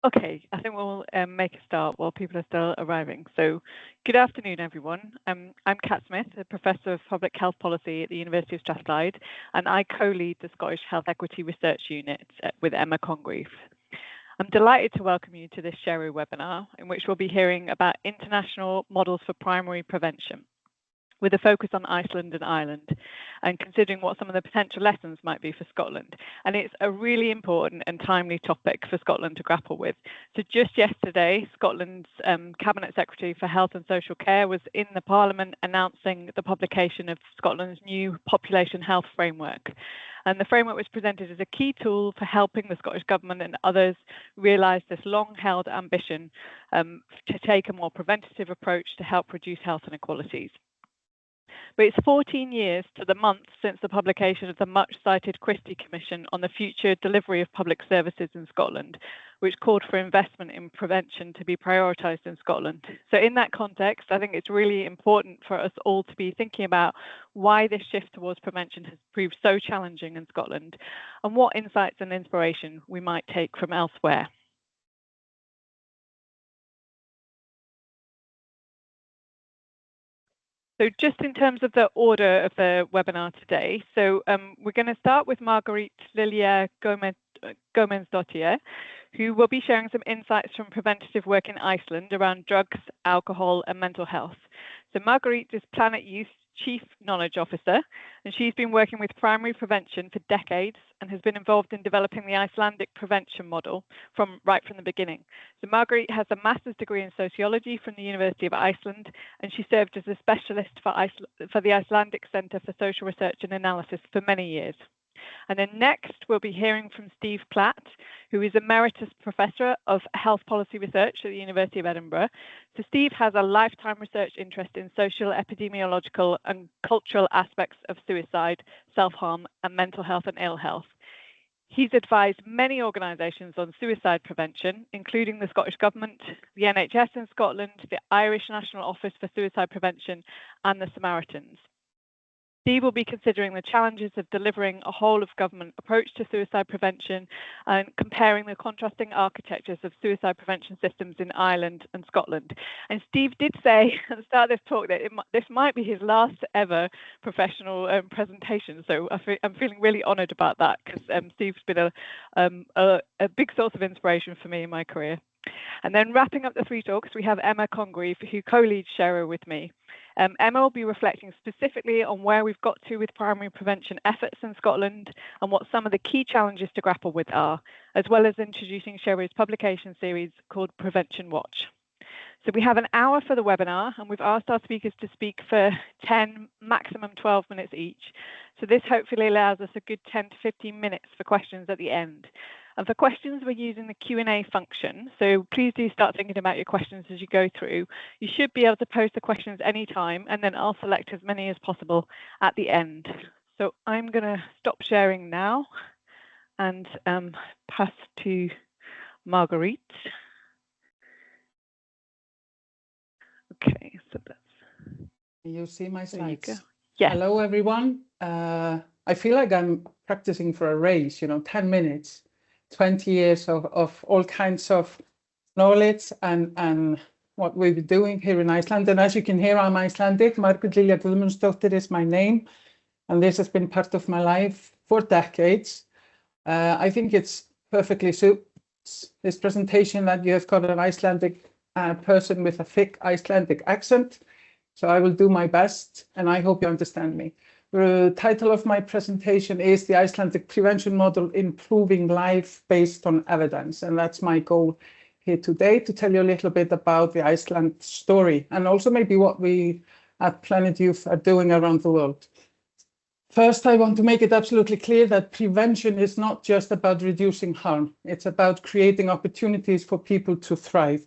Okay, I think we'll make a start while people are still arriving. So, good afternoon, everyone. I'm Kat Smith, a Professor of Public Health Policy at the University of Strathclyde, and I co-lead the Scottish Health Equity Research Unit with Emma Congreve. I'm delighted to welcome you to this Sheru webinar, in which we'll be hearing about international models for primary prevention, with a focus on Iceland and Ireland, and considering what some of the potential lessons might be for Scotland. And it's a really important and timely topic for Scotland to grapple with. So just yesterday, Scotland's Cabinet Secretary for Health and Social Care was in the Parliament announcing the publication of Scotland's new population health framework. And the framework was presented as a key tool for helping the Scottish Government and others realise this long-held ambition to take a more preventative approach to help reduce health inequalities. But it's 14 years to the month since the publication of the much-cited Christie Commission on the future delivery of public services in Scotland, which called for investment in prevention to be prioritised in Scotland. So in that context, I think it's really important for us all to be thinking about why this shift towards prevention has proved so challenging in Scotland, and what insights and inspiration we might take from elsewhere. So just in terms of the order of the webinar today, so we're going to start with Margrét Lilja Guðmundsdóttir, who will be sharing some insights from preventative work in Iceland around drugs, alcohol and mental health. So Margrét is Planet Youth's Chief Knowledge Officer, and she's been working with primary prevention for decades and has been involved in developing the Icelandic prevention model right from the beginning. So Margrét has a master's degree in sociology from the University of Iceland, and she served as a specialist for the Icelandic Centre for Social Research and Analysis for many years. And then next, we'll be hearing from Steve Platt, who is Emeritus Professor of Health Policy Research at the University of Edinburgh. So Steve has a lifetime research interest in social, epidemiological and cultural aspects of suicide, self-harm and mental health and ill health. He's advised many organisations on suicide prevention, including the Scottish Government, the NHS in Scotland, the Irish National Office for Suicide Prevention and the Samaritans. Steve will be considering the challenges of delivering a whole-of-government approach to suicide prevention and comparing the contrasting architectures of suicide prevention systems in Ireland and Scotland. And Steve did say at the start of this talk that this might be his last ever professional presentation. So I'm feeling really honoured about that, because Steve's been a big source of inspiration for me in my career. And then wrapping up the three talks, we have Emma Congreve, who co-leads Sheru with me. Emma will be reflecting specifically on where we've got to with primary prevention efforts in Scotland and what some of the key challenges to grapple with are, as well as introducing Sheru's publication series called Prevention Watch. So we have an hour for the webinar, and we've asked our speakers to speak for 10, maximum 12 minutes each. So this hopefully allows us a good 10 to 15 minutes for questions at the end. And for questions, we're using the Q&A function. So please do start thinking about your questions as you go through. You should be able to post the questions anytime, and then I'll select as many as possible at the end. So I'm going to stop sharing now and pass to Margrét. Okay, so that's... You see my slides? There you go. Yeah. Hello, everyone. I feel like I'm practicing for a race, 10 minutes. 20 years of all kinds of knowledge and what we'll be doing here in Iceland. And as you can hear, I'm Icelandic. Margrét Lilja Guðmundsdóttir is my name, and this has been part of my life for decades. I think it's perfectly suits this presentation that you have got an Icelandic person with a thick Icelandic accent. So I will do my best, and I hope you understand me. The title of my presentation is The Icelandic Prevention Model, Improving Life Based on Evidence. And that's my goal here today, to tell you a little bit about the Iceland story, and also maybe what we at Planet Youth are doing around the world. First, I want to make it absolutely clear that prevention is not just about reducing harm. It's about creating opportunities for people to thrive.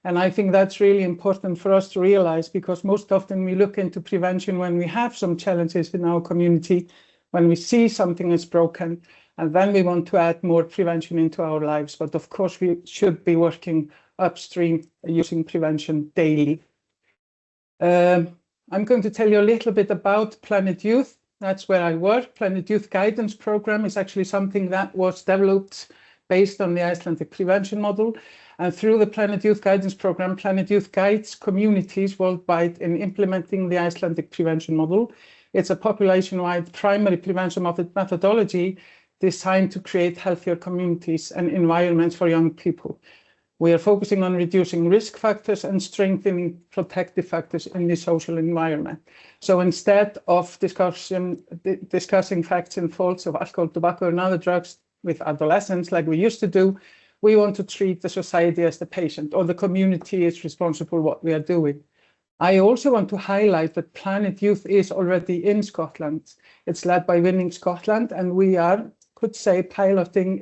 And I think that's really important for us to realize, because most often we look into prevention when we have some challenges in our community, when we see something is broken, and then we want to add more prevention into our lives. But of course, we should be working upstream using prevention daily. I'm going to tell you a little bit about Planet Youth. That's where I work. Planet Youth Guidance Program is actually something that was developed based on the Icelandic prevention model. And through the Planet Youth Guidance Program, Planet Youth guides communities worldwide in implementing the Icelandic prevention model. It's a population-wide primary prevention methodology designed to create healthier communities and environments for young people. We are focusing on reducing risk factors and strengthening protective factors in the social environment. So instead of discussing facts and faults of alcohol, tobacco, and other drugs with adolescents like we used to do, we want to treat the society as the patient, or the community is responsible for what we are doing. I also want to highlight that Planet Youth is already in Scotland. It's led by Winning Scotland, and we could say piloting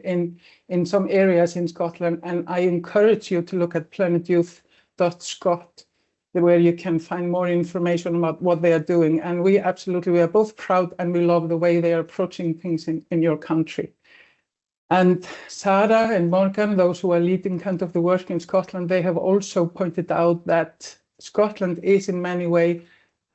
in some areas in Scotland. And I encourage you to look at planetyouth.scot, where you can find more information about what they are doing. And we are both proud and we love the way they are approaching things in your country. And Sarah and Morgan, those who are leading kind of the work in Scotland, they have also pointed out that Scotland is in many ways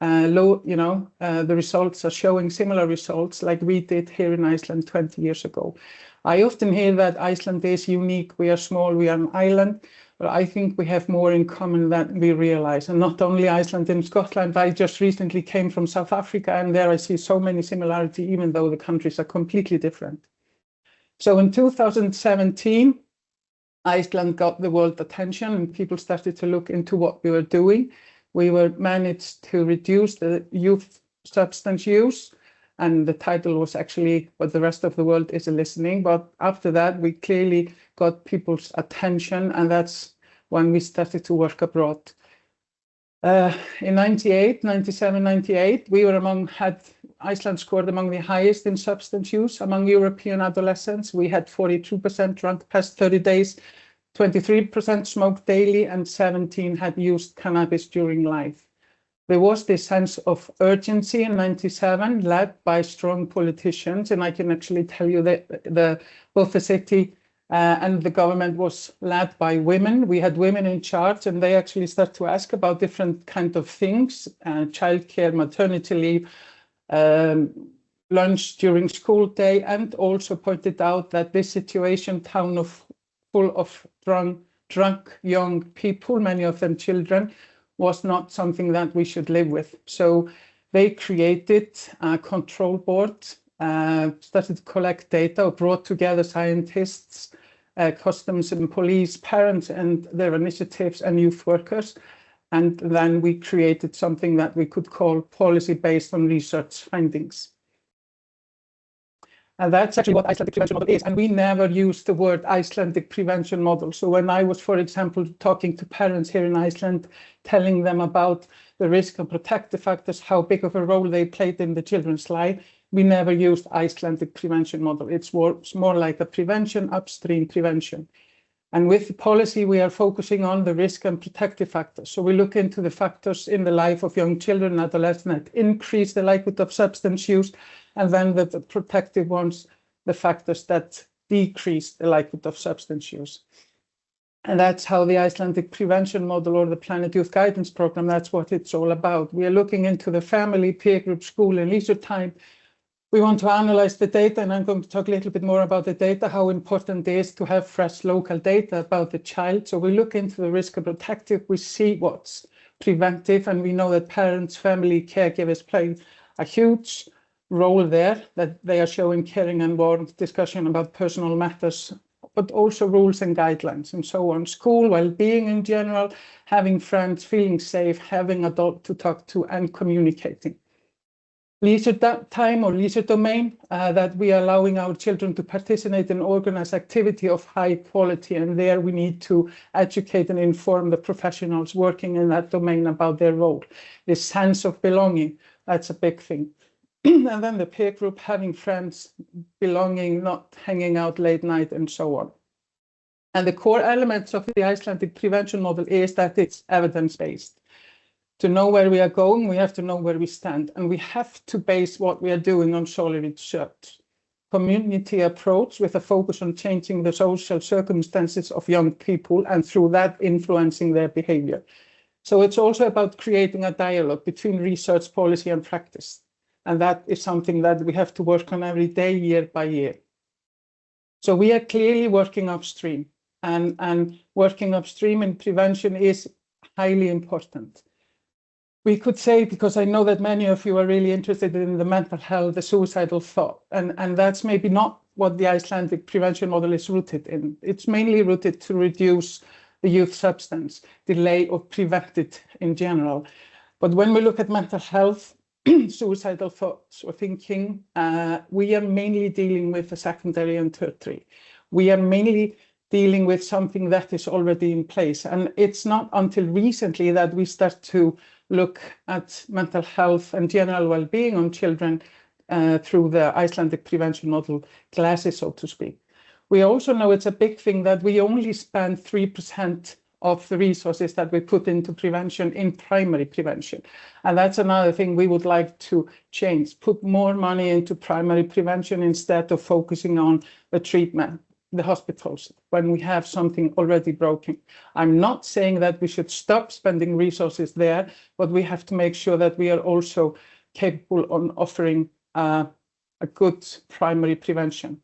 the results are showing similar results like we did here in Iceland 20 years ago. I often hear that Iceland is unique, we are small, we are an island, but I think we have more in common than we realize. And not only Iceland and Scotland, I just recently came from South Africa, and there I see so many similarities, even though the countries are completely different. So in 2017, Iceland got the world attention and people started to look into what we were doing. We managed to reduce the youth substance use, and the title was actually What the Rest of the World is Listening. But after that, we clearly got people's attention, and that's when we started to work abroad. In 97, 98, Iceland scored among the highest in substance use among European adolescents. We had 42% drunk past 30 days, 23% smoked daily, and 17 had used cannabis during life. There was this sense of urgency in 97, led by strong politicians, and I can actually tell you that both the city and the government was led by women. We had women in charge, and they actually started to ask about different kind of things, childcare, maternity leave, lunch during school day, and also pointed out that this situation, full of drunk young people, many of them children, was not something that we should live with. So they created a control board, started to collect data, brought together scientists, customs and police, parents and their initiatives, and youth workers. And then we created something that we could call policy based on research findings. And that's actually what Icelandic prevention model is. And we never used the word Icelandic prevention model. So when I was, for example, talking to parents here in Iceland, telling them about the risk and protective factors, how big of a role they played in the children's life, we never used Icelandic prevention model. It's more like a prevention, upstream prevention. And with the policy, we are focusing on the risk and protective factors. So we look into the factors in the life of young children and adolescents that increase the likelihood of substance use, and then the protective ones, the factors that decrease the likelihood of substance use. And that's how the Icelandic prevention model, or the Planet Youth Guidance Program, that's what it's all about. We are looking into the family, peer group, school, and leisure time. We want to analyze the data, and I'm going to talk a little bit more about the data, how important it is to have fresh local data about the child. So we look into the risk and protective, we see what's preventive, and we know that parents, family, caregivers play a huge role there, that they are showing caring and warmth, discussion about personal matters, but also rules and guidelines and so on. School, well-being in general, having friends, feeling safe, having adult to talk to, and communicating. Leisure time or leisure domain, that we are allowing our children to participate in organized activity of high quality, and there we need to educate and inform the professionals working in that domain about their role. This sense of belonging, that's a big thing. And then the peer group, having friends, belonging, not hanging out late night, and so on. And the core elements of the Icelandic prevention model is that it's evidence-based. To know where we are going, we have to know where we stand, and we have to base what we are doing on solid research. Community approach with a focus on changing the social circumstances of young people, and through that influencing their behavior. So it's also about creating a dialogue between research, policy, and practice. And that is something that we have to work on every day, year by year. So we are clearly working upstream, and working upstream in prevention is highly important. We could say, because I know that many of you are really interested in the mental health, the suicidal thought, and that's maybe not what the Icelandic prevention model is rooted in. It's mainly rooted to reduce the youth substance, delay or prevent it in general. But when we look at mental health, suicidal thoughts or thinking, we are mainly dealing with the secondary and tertiary. We are mainly dealing with something that is already in place. And it's not until recently that we start to look at mental health and general well-being on children through the Icelandic prevention model glasses, so to speak. We also know it's a big thing that we only spend 3% of the resources that we put into prevention in primary prevention. And that's another thing we would like to change, put more money into primary prevention instead of focusing on the treatment, the hospitals, when we have something already broken. I'm not saying that we should stop spending resources there, but we have to make sure that we are also capable on offering a good primary prevention.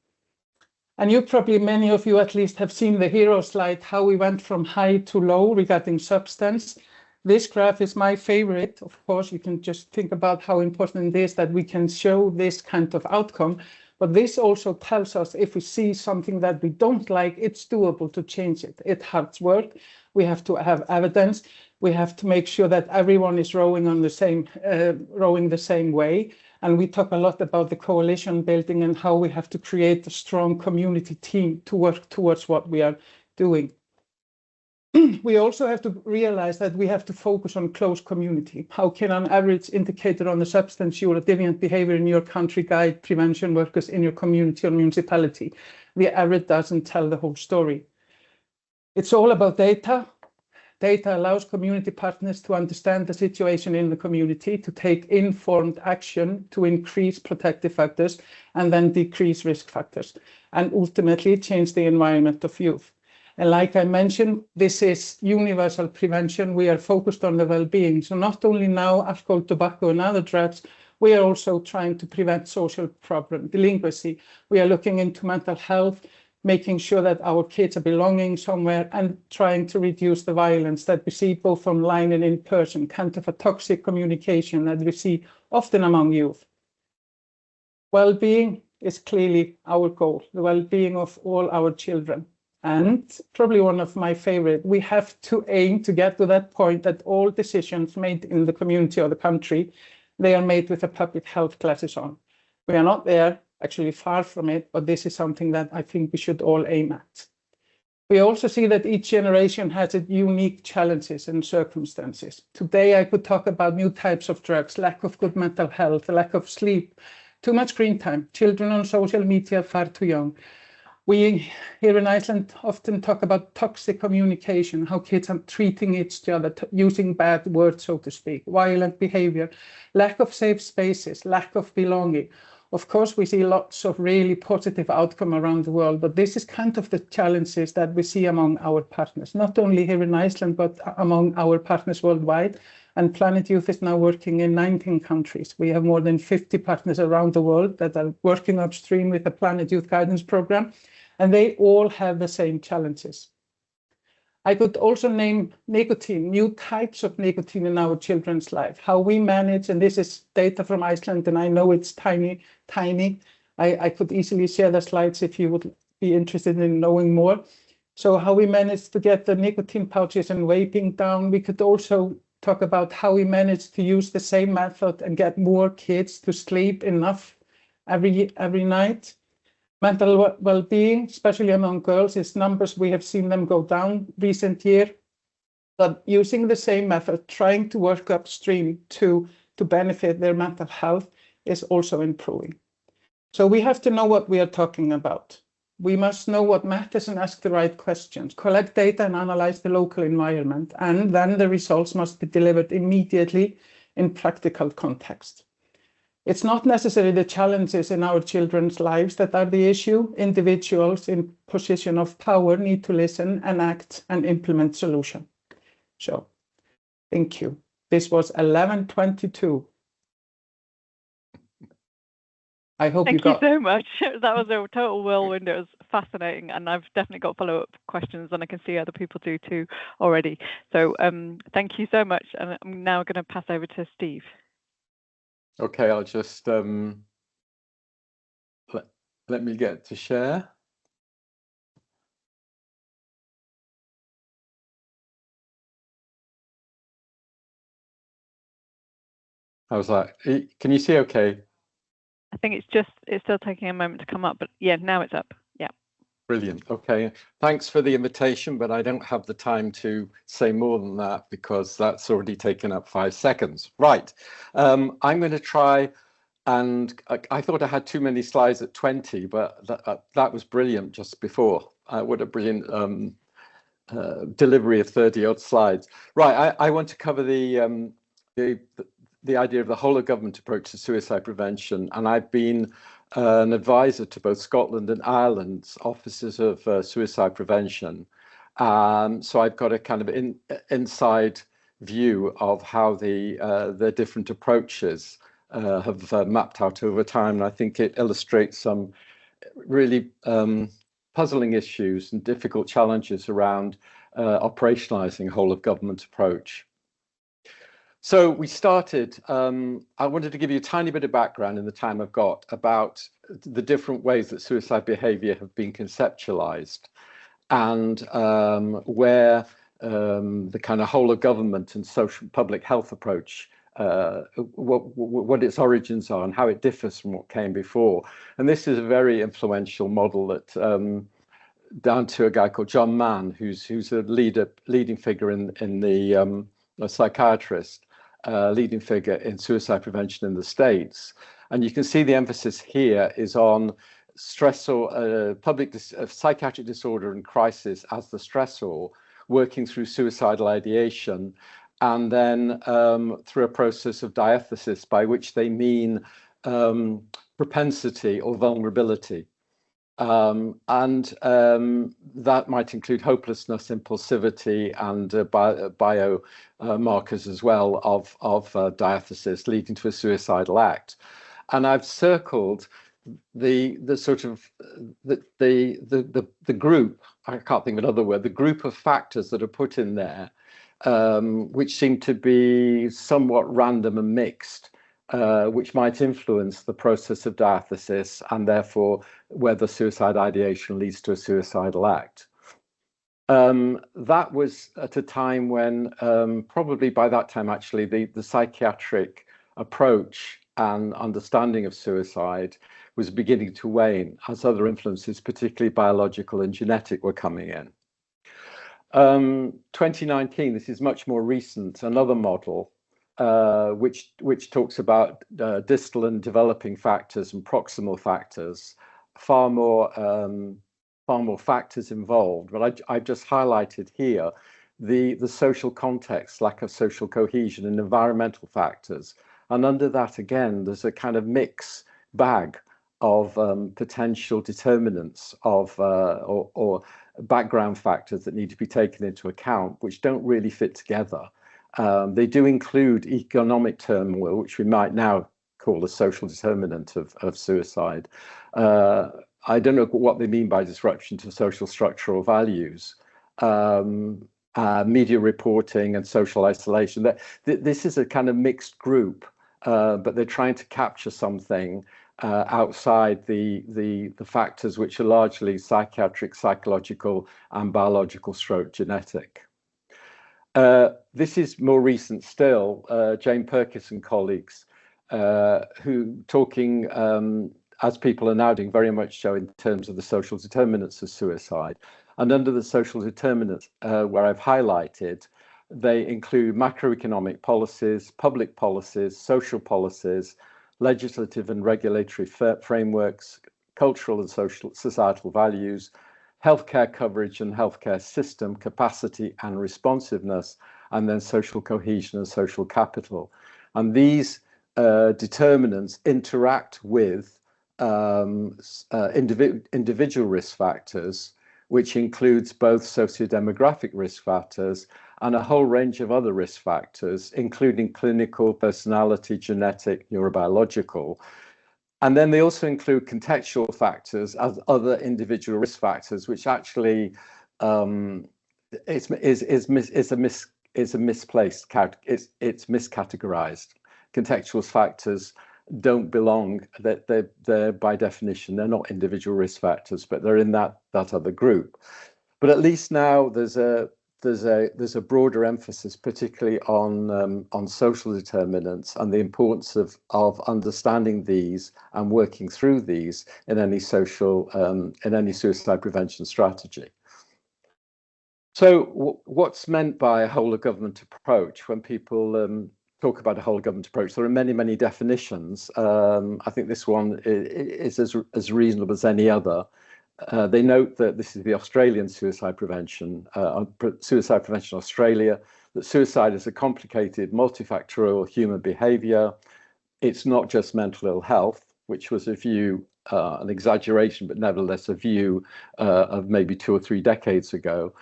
And you probably, many of you at least, have seen the hero slide, how we went from high to low regarding substance. This graph is my favorite. Of course, you can just think about how important it is that we can show this kind of outcome. But this also tells us if we see something that we don't like, it's doable to change it. It's hard work. We have to have evidence. We have to make sure that everyone is rowing the same way. And we talk a lot about the coalition building and how we have to create a strong community team to work towards what we are doing. We also have to realize that we have to focus on close community. How can an average indicator on the substance use or deviant behavior in your country guide prevention workers in your community or municipality? The average doesn't tell the whole story. It's all about data. Data allows community partners to understand the situation in the community, to take informed action to increase protective factors and then decrease risk factors, and ultimately change the environment of youth. And like I mentioned, this is universal prevention. We are focused on the well-being. So not only now alcohol, tobacco, and other drugs, we are also trying to prevent social problem, delinquency. We are looking into mental health, making sure that our kids are belonging somewhere, and trying to reduce the violence that we see both online and in person, kind of a toxic communication that we see often among youth. Well-being is clearly our goal, the well-being of all our children. And probably one of my favorite, we have to aim to get to that point that all decisions made in the community or the country, they are made with a public health glasses on. We are not there, actually far from it, but this is something that I think we should all aim at. We also see that each generation has its unique challenges and circumstances. Today, I could talk about new types of drugs, lack of good mental health, lack of sleep, too much screen time, children on social media far too young. We here in Iceland often talk about toxic communication, how kids are treating each other, using bad words, so to speak, violent behavior, lack of safe spaces, lack of belonging. Of course, we see lots of really positive outcome around the world, but this is kind of the challenges that we see among our partners, not only here in Iceland, but among our partners worldwide. And Planet Youth is now working in 19 countries. We have more than 50 partners around the world that are working upstream with the Planet Youth Guidance Program, and they all have the same challenges. I could also name nicotine, new types of nicotine in our children's life, how we manage, and this is data from Iceland, and I know it's tiny. I could easily share the slides if you would be interested in knowing more. So how we managed to get the nicotine pouches and vaping down. We could also talk about how we managed to use the same method and get more kids to sleep enough every night. Mental well-being, especially among girls, is numbers we have seen them go down recent year. But using the same method, trying to work upstream to benefit their mental health is also improving. So we have to know what we are talking about. We must know what matters and ask the right questions, collect data and analyze the local environment, and then the results must be delivered immediately in practical context. It's not necessarily the challenges in our children's lives that are the issue. Individuals in position of power need to listen and act and implement solution. So, thank you. This was 11:22. I hope Thank you so much. That was a total whirlwind. It was fascinating, and I've definitely got follow-up questions, and I can see other people do too already. So thank you so much, and I'm now going to pass over to Steve. Okay, I'll just let me get to share. How's that? Can you see okay? I think it's still taking a moment to come up, but yeah, now it's up. Yeah. Brilliant. Okay. Thanks for the invitation, but I don't have the time to say more than that because that's already taken up 5 seconds. Right. I'm going to try, and I thought I had too many slides at 20, but that was brilliant just before. What a brilliant delivery of 30-odd slides. Right. I want to cover the idea of the whole of government approach to suicide prevention, and I've been an advisor to both Scotland and Ireland's offices of suicide prevention. So I've got a kind of inside view of how the different approaches have mapped out over time, and I think it illustrates some really puzzling issues and difficult challenges around operationalizing a whole of government approach. So we started, I wanted to give you a tiny bit of background in the time I've got about the different ways that suicide behavior have been conceptualized, and where the kind of whole of government and social public health approach, what its origins are and how it differs from what came before. And this is a very influential model that down to a guy called John Mann, who's a leading figure in the a psychiatrist, leading figure in suicide prevention in the States. And you can see the emphasis here is on stressor, psychiatric disorder and crisis as the stressor, working through suicidal ideation, and then through a process of diathesis, by which they mean propensity or vulnerability. That might include hopelessness, impulsivity, and biomarkers as well of diathesis leading to a suicidal act. And I've circled the sort of the group, I can't think of another word, the group of factors that are put in there, which seem to be somewhat random and mixed, which might influence the process of diathesis and therefore whether suicide ideation leads to a suicidal act. That was at a time when probably by that time actually the psychiatric approach and understanding of suicide was beginning to wane as other influences, particularly biological and genetic, were coming in. 2019, this is much more recent, another model which talks about distal and developing factors and proximal factors, far more factors involved. But I've just highlighted here the social context, lack of social cohesion, and environmental factors. And under that, again, there's a kind of mix bag of potential determinants of or background factors that need to be taken into account, which don't really fit together. They do include economic turmoil, which we might now call a social determinant of suicide. I don't know what they mean by disruption to social structural values. Media reporting and social isolation. This is a kind of mixed group, but they're trying to capture something outside the factors which are largely psychiatric, psychological, and biological stroke genetic. This is more recent still, Jane Perkis and colleagues, who talking, as people are now doing, very much so in terms of the social determinants of suicide. And under the social determinants, where I've highlighted, they include macroeconomic policies, public policies, social policies, legislative and regulatory frameworks, cultural and societal values, healthcare coverage and healthcare system capacity and responsiveness, and then social cohesion and social capital. And these determinants interact with individual risk factors, which includes both sociodemographic risk factors and a whole range of other risk factors, including clinical, personality, genetic, neurobiological. And then they also include contextual factors as other individual risk factors, which actually it's miscategorized. Contextual factors don't belong. They're by definition, they're not individual risk factors, but they're in that other group. But at least now there's a broader emphasis, particularly on social determinants and the importance of understanding these and working through these in any suicide prevention strategy. So what's meant by a whole of government approach? When people talk about a whole of government approach, there are many definitions. I think this one is as reasonable as any other. They note that this is the Australian suicide prevention Australia, that suicide is a complicated, multifactorial human behaviour. It's not just mental ill health, which was a view, an exaggeration, but nevertheless a view of maybe 2 or 3 decades ago.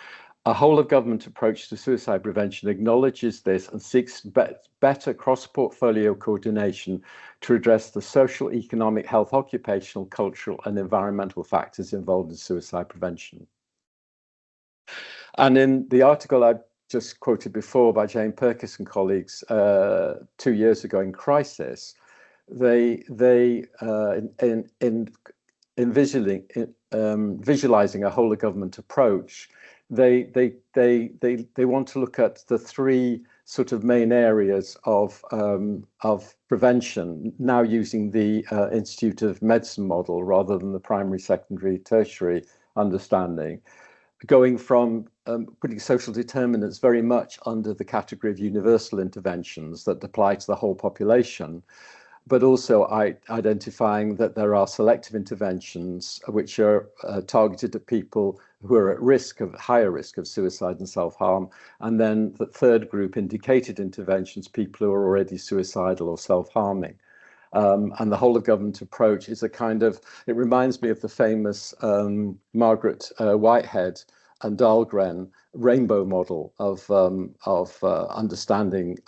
A whole of government approach to suicide prevention acknowledges this and seeks better cross-portfolio coordination to address the social, economic, health, occupational, cultural and environmental factors involved in suicide prevention. And in the article I just quoted before by Jane Purkis and colleagues 2 years ago in Crisis, in visualizing a whole of government approach, they want to look at the 3 sort of main areas of prevention, now using the Institute of Medicine model rather than the primary, secondary, tertiary understanding, going from putting social determinants very much under the category of universal interventions that apply to the whole population, but also identifying that there are selective interventions which are targeted at people who are at risk of higher risk of suicide and self-harm, and then the third group, indicated interventions, people who are already suicidal or self-harming. And the whole of government approach is a kind of, it reminds me of the famous Margrét Whitehead and Dahlgren rainbow model of understanding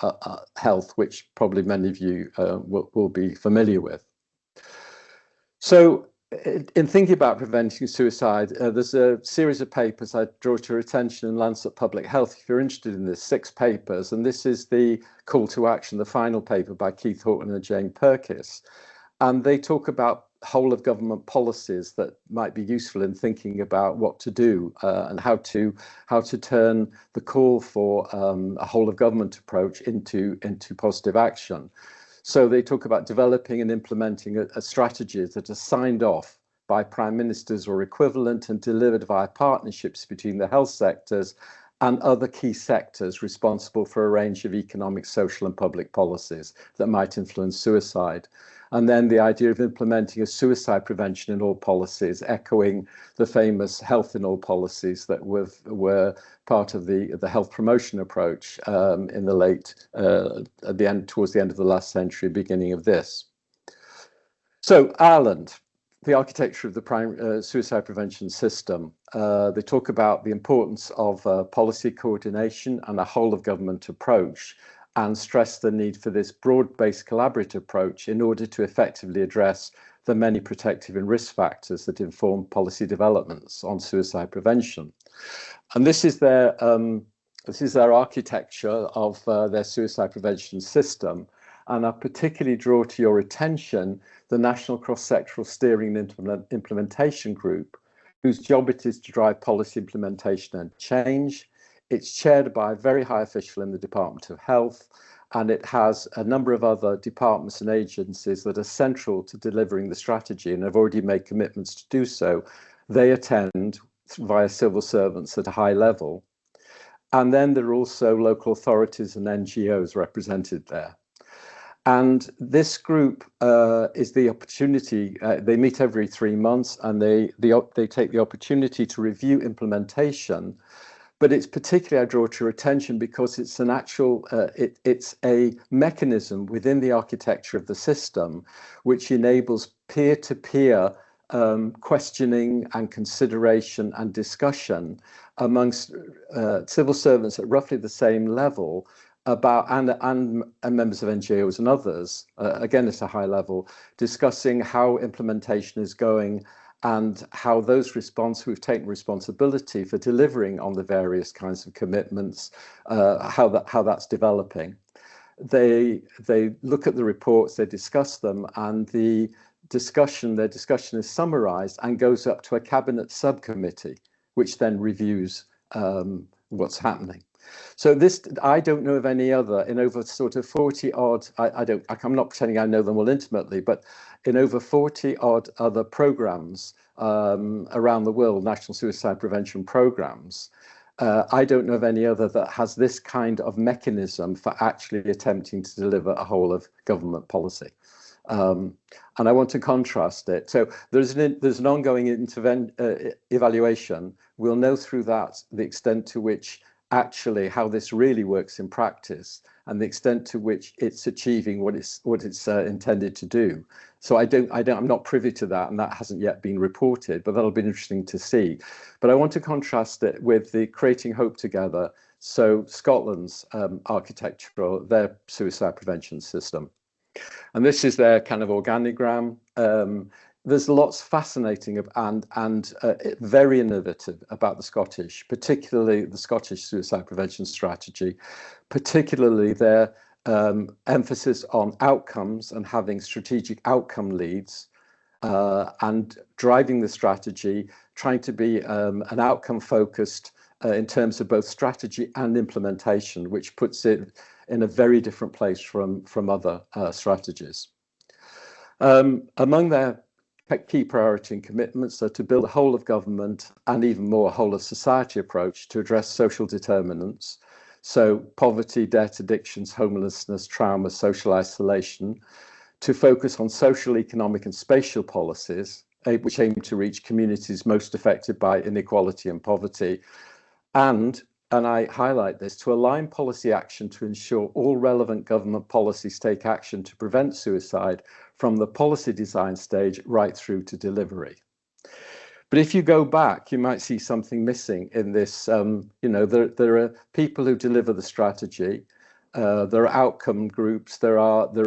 health, which probably many of you will be familiar with. So in thinking about preventing suicide, there's a series of papers I draw to your attention in Lancet Public Health if you're interested in this, 6 papers, and this is the call to action, the final paper by Keith Horton and Jane Purkis. And they talk about whole of government policies that might be useful in thinking about what to do and how to turn the call for a whole of government approach into positive action. So they talk about developing and implementing a strategies that are signed off by prime ministers or equivalent and delivered via partnerships between the health sectors and other key sectors responsible for a range of economic, social and public policies that might influence suicide. And then the idea of implementing a suicide prevention in all policies, echoing the famous health in all policies that were part of the health promotion approach in the late, towards the end of the last century, beginning of this. So Ireland, the architecture of the suicide prevention system. They talk about the importance of policy coordination and a whole of government approach, and stress the need for this broad-based collaborative approach in order to effectively address the many protective and risk factors that inform policy developments on suicide prevention. And this is their architecture of their suicide prevention system. And I particularly draw to your attention the National Cross-Sectoral Steering and Implementation Group, whose job it is to drive policy implementation and change. It's chaired by a very high official in the Department of Health, and it has a number of other departments and agencies that are central to delivering the strategy and have already made commitments to do so. They attend via civil servants at a high level. And then there are also local authorities and NGOs represented there. And this group is the opportunity, they meet every 3 months, and they take the opportunity to review implementation. But it's particularly, I draw to your attention because it's an actual, it's a mechanism within the architecture of the system which enables peer-to-peer questioning and consideration and discussion amongst civil servants at roughly the same level about, and members of NGOs and others, again at a high level, discussing how implementation is going and how those who've taken responsibility for delivering on the various kinds of commitments, how that's developing. They look at the reports, they discuss them, and their discussion is summarised and goes up to a cabinet subcommittee, which then reviews what's happening. So this, I don't know of any other, in over sort of 40 odd, I'm not pretending I know them all intimately, but in over 40 odd other programs around the world, national suicide prevention programs, I don't know of any other that has this kind of mechanism for actually attempting to deliver a whole of government policy. And I want to contrast it. So there's an ongoing evaluation. We'll know through that the extent to which actually how this really works in practice and the extent to which it's achieving what it's intended to do. So I'm not privy to that, and that hasn't yet been reported, but that'll be interesting to see. But I want to contrast it with the Creating Hope Together. So Scotland's architectural, their suicide prevention system. And this is their kind of organogram. There's lots fascinating and very innovative about the Scottish, particularly the Scottish suicide prevention strategy, particularly their emphasis on outcomes and having strategic outcome leads and driving the strategy, trying to be an outcome focused in terms of both strategy and implementation, which puts it in a very different place from other strategies. Among their key priority and commitments are to build a whole of government and even more whole of society approach to address social determinants. So poverty, debt, addictions, homelessness, trauma, social isolation, to focus on social, economic and spatial policies, which aim to reach communities most affected by inequality and poverty. And I highlight this, to align policy action to ensure all relevant government policies take action to prevent suicide from the policy design stage right through to delivery. But if you go back, you might see something missing in this. There are people who deliver the strategy. There are outcome groups. There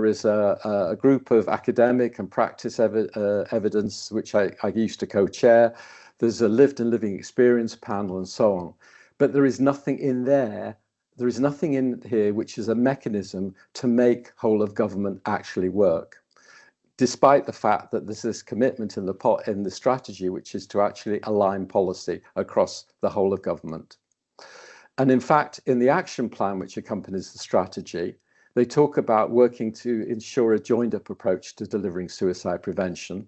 is a group of academic and practice evidence, which I used to co-chair. There's a lived and living experience panel and so on. But there is nothing in there. There is nothing in here which is a mechanism to make whole of government actually work, despite the fact that there's this commitment in the strategy, which is to actually align policy across the whole of government. And in fact, in the action plan which accompanies the strategy, they talk about working to ensure a joined-up approach to delivering suicide prevention.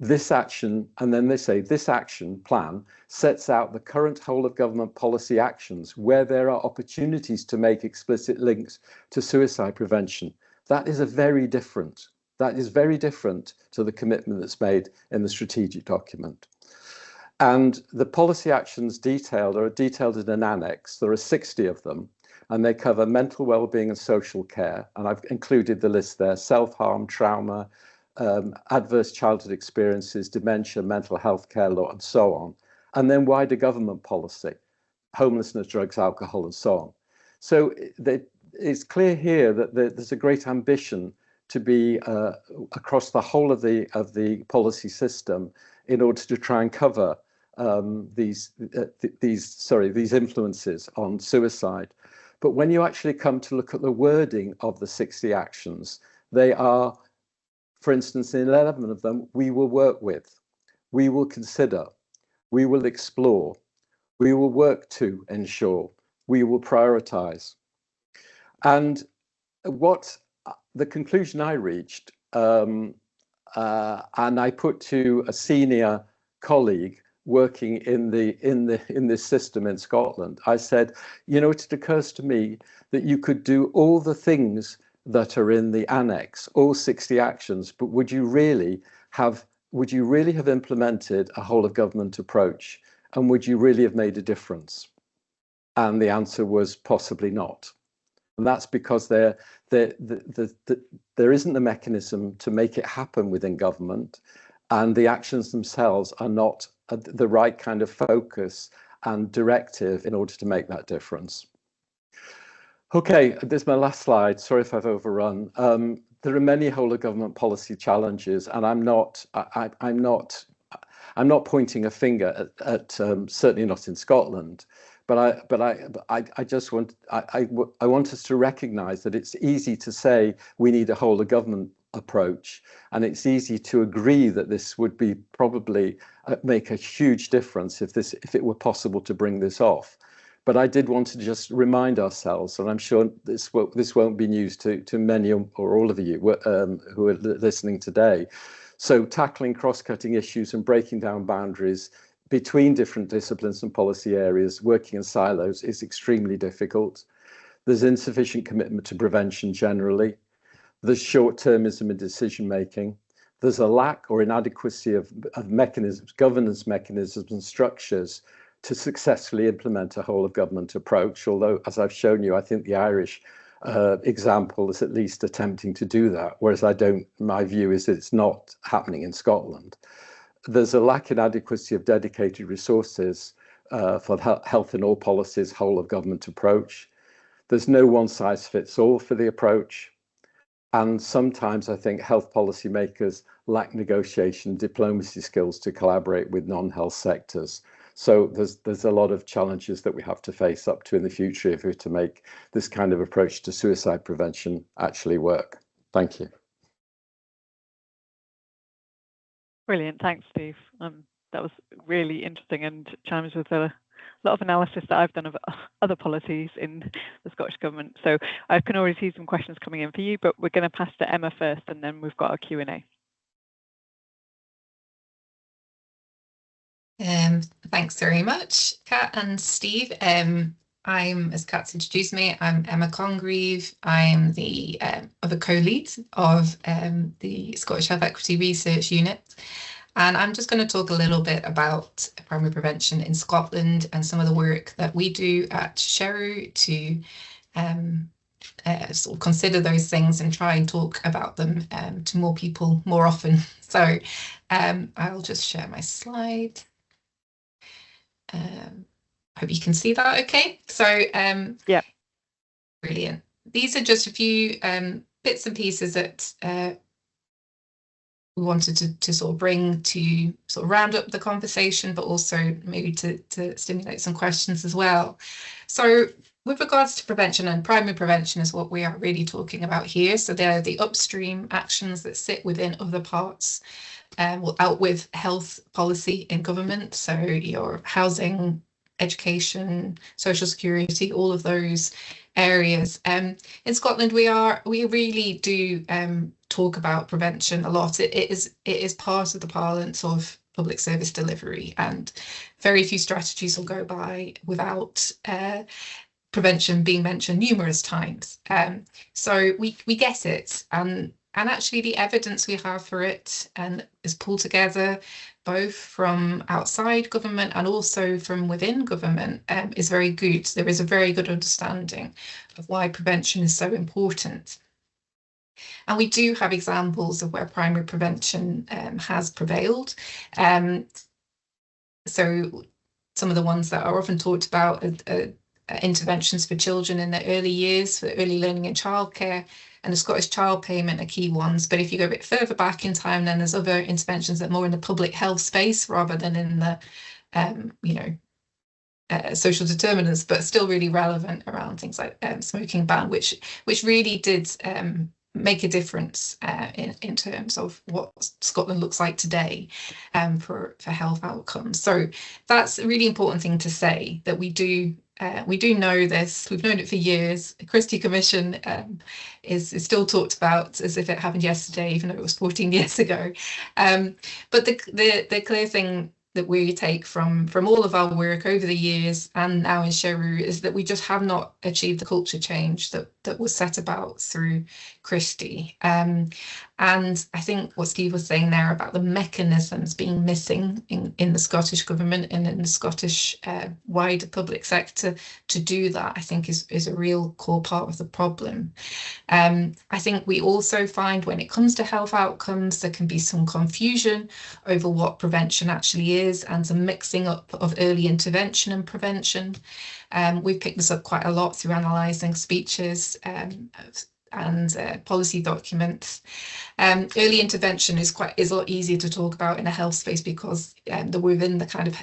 This action, and then they say, this action plan sets out the current whole of government policy actions where there are opportunities to make explicit links to suicide prevention. That is very different to the commitment that's made in the strategic document. And the policy actions are detailed in an annex. There are 60 of them, and they cover mental well-being and social care. And I've included the list there: self-harm, trauma, adverse childhood experiences, dementia, mental health care law, and so on. And then wider government policy, homelessness, drugs, alcohol, and so on. So it's clear here that there's a great ambition to be across the whole of the policy system in order to try and cover these influences on suicide. But when you actually come to look at the wording of the 60 actions, they are, for instance, in 11 of them, we will work with, we will consider, we will explore, we will work to ensure, we will prioritize. And what the conclusion I reached, and I put to a senior colleague working in this system in Scotland, I said, it occurs to me that you could do all the things that are in the annex, all 60 actions, but would you really have implemented a whole of government approach, and would you really have made a difference? And the answer was possibly not. And that's because there isn't a mechanism to make it happen within government, and the actions themselves are not the right kind of focus and directive in order to make that difference. Okay, this is my last slide. Sorry if I've overrun. There are many whole of government policy challenges, and I'm not pointing a finger at certainly not in Scotland, but I just want I want us to recognise that it's easy to say we need a whole of government approach, and it's easy to agree that this would be probably make a huge difference if it were possible to bring this off. But I did want to just remind ourselves, and I'm sure this won't be news to many or all of you who are listening today. So tackling cross-cutting issues and breaking down boundaries between different disciplines and policy areas, working in silos, is extremely difficult. There's insufficient commitment to prevention generally. There's short-termism in decision-making. There's a lack or inadequacy of mechanisms, governance mechanisms and structures to successfully implement a whole of government approach, although, as I've shown you, I think the Irish example is at least attempting to do that, whereas my view is that it's not happening in Scotland. There's a lack in adequacy of dedicated resources for health in all policies, whole of government approach. There's no one size fits all for the approach. And sometimes I think health policy makers lack negotiation, diplomacy skills to collaborate with non-health sectors. So there's a lot of challenges that we have to face up to in the future if we're to make this kind of approach to suicide prevention actually work. Thank you. Brilliant. Thanks, Steve. That was really interesting and chimes with a lot of analysis that I've done of other policies in the Scottish Government. So I can already see some questions coming in for you, but we're going to pass to Emma first, and then we've got a Q&A. Thanks very much, Kat and Steve. As Kat's introduced me, I'm Emma Congreve. I'm the co-lead of the Scottish Health Equity Research Unit. And I'm just going to talk a little bit about primary prevention in Scotland and some of the work that we do at SHERU to sort of consider those things and try and talk about them to more people more often. So I'll just share my slide. Hope you can see that okay. So yeah, brilliant. These are just a few bits and pieces that we wanted to sort of bring to sort of round up the conversation, but also maybe to stimulate some questions as well. So with regards to prevention, and primary prevention is what we are really talking about here. So they're the upstream actions that sit within other parts out with health policy in government. So your housing, education, social security, all of those areas. In Scotland, we really do talk about prevention a lot. It is part of the parlance of public service delivery, and very few strategies will go by without prevention being mentioned numerous times. So we get it, and actually the evidence we have for it is pulled together both from outside government and also from within government is very good. There is a very good understanding of why prevention is so important. And we do have examples of where primary prevention has prevailed. So some of the ones that are often talked about are interventions for children in their early years, for early learning and childcare, and the Scottish Child Payment are key ones. But if you go a bit further back in time, then there's other interventions that are more in the public health space rather than in the, social determinants, but still really relevant around things like smoking ban, which really did make a difference in terms of what Scotland looks like today for health outcomes. So that's a really important thing to say, that we do know this. We've known it for years. The Christie Commission is still talked about as if it happened yesterday, even though it was 14 years ago. But the clear thing that we take from all of our work over the years and now in SHERU is that we just have not achieved the culture change that was set about through Christie. And And I think what Steve was saying there about the mechanisms being missing in the Scottish government and in the Scottish wider public sector to do that, I think is a real core part of the problem. I think we also find when it comes to health outcomes, there can be some confusion over what prevention actually is and some mixing up of early intervention and prevention. We've picked this up quite a lot through analysing speeches and policy documents. Early intervention is a lot easier to talk about in a health space because they're within the kind of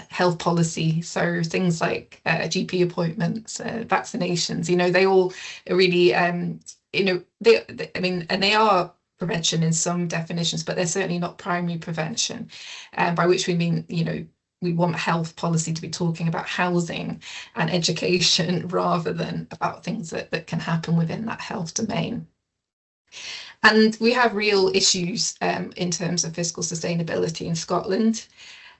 health policy. So things like GP appointments, vaccinations, they all really, they are prevention in some definitions, but they're certainly not primary prevention, by which we mean, we want health policy to be talking about housing and education rather than about things that can happen within that health domain. And we have real issues in terms of fiscal sustainability in Scotland.